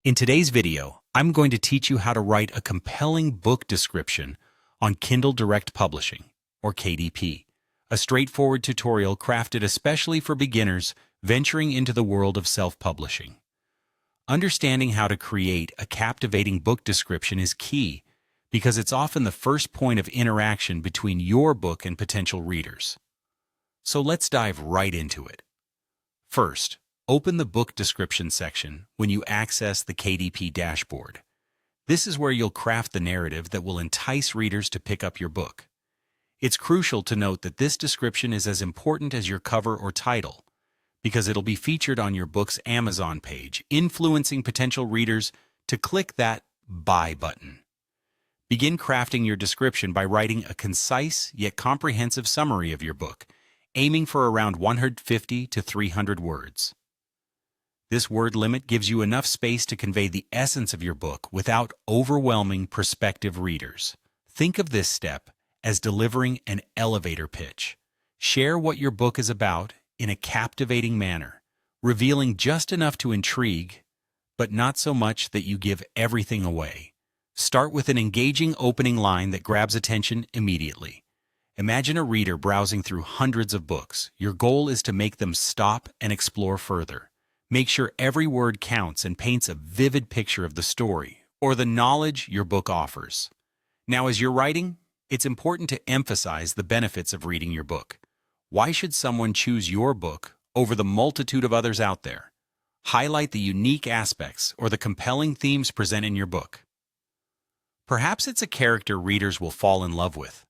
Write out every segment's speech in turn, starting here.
In today's video, I'm going to teach you how to write a compelling book description on Kindle Direct Publishing, or KDP, a straightforward tutorial crafted especially for beginners venturing into the world of self-publishing. Understanding how to create a captivating book description is key because it's often the first point of interaction between your book and potential readers. So let's dive right into it. First, open the book description section when you access the KDP dashboard. This is where you'll craft the narrative that will entice readers to pick up your book. It's crucial to note that this description is as important as your cover or title, because it'll be featured on your book's Amazon page, influencing potential readers to click that Buy button. Begin crafting your description by writing a concise yet comprehensive summary of your book, aiming for around 150 to 300 words. This word limit gives you enough space to convey the essence of your book without overwhelming prospective readers. Think of this step as delivering an elevator pitch. Share what your book is about in a captivating manner, revealing just enough to intrigue, but not so much that you give everything away. Start with an engaging opening line that grabs attention immediately. Imagine a reader browsing through hundreds of books. Your goal is to make them stop and explore further. Make sure every word counts and paints a vivid picture of the story or the knowledge your book offers. Now, as you're writing, it's important to emphasize the benefits of reading your book. Why should someone choose your book over the multitude of others out there? Highlight the unique aspects or the compelling themes present in your book. Perhaps it's a character readers will fall in love with,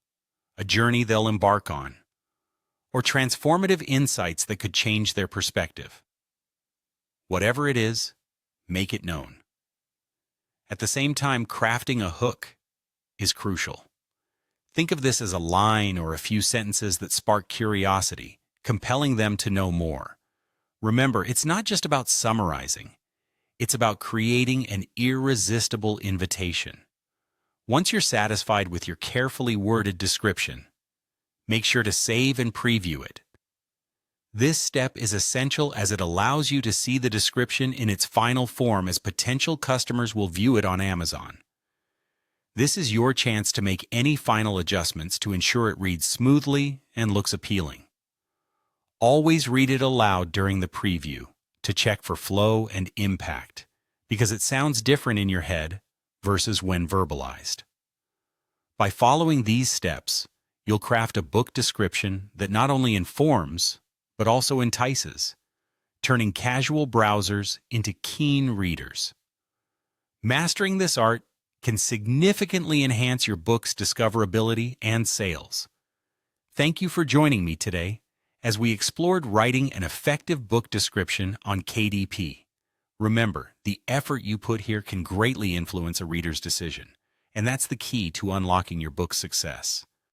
a journey they'll embark on, or transformative insights that could change their perspective. Whatever it is, make it known. At the same time, crafting a hook is crucial. Think of this as a line or a few sentences that spark curiosity, compelling them to know more. Remember, it's not just about summarizing. It's about creating an irresistible invitation. Once you're satisfied with your carefully worded description, make sure to save and preview it. This step is essential as it allows you to see the description in its final form as potential customers will view it on Amazon. This is your chance to make any final adjustments to ensure it reads smoothly and looks appealing. Always read it aloud during the preview to check for flow and impact, because it sounds different in your head versus when verbalized. By following these steps, you'll craft a book description that not only informs, but also entices, turning casual browsers into keen readers. Mastering this art can significantly enhance your book's discoverability and sales. Thank you for joining me today as we explored writing an effective book description on KDP. Remember, the effort you put here can greatly influence a reader's decision, and that's the key to unlocking your book's success.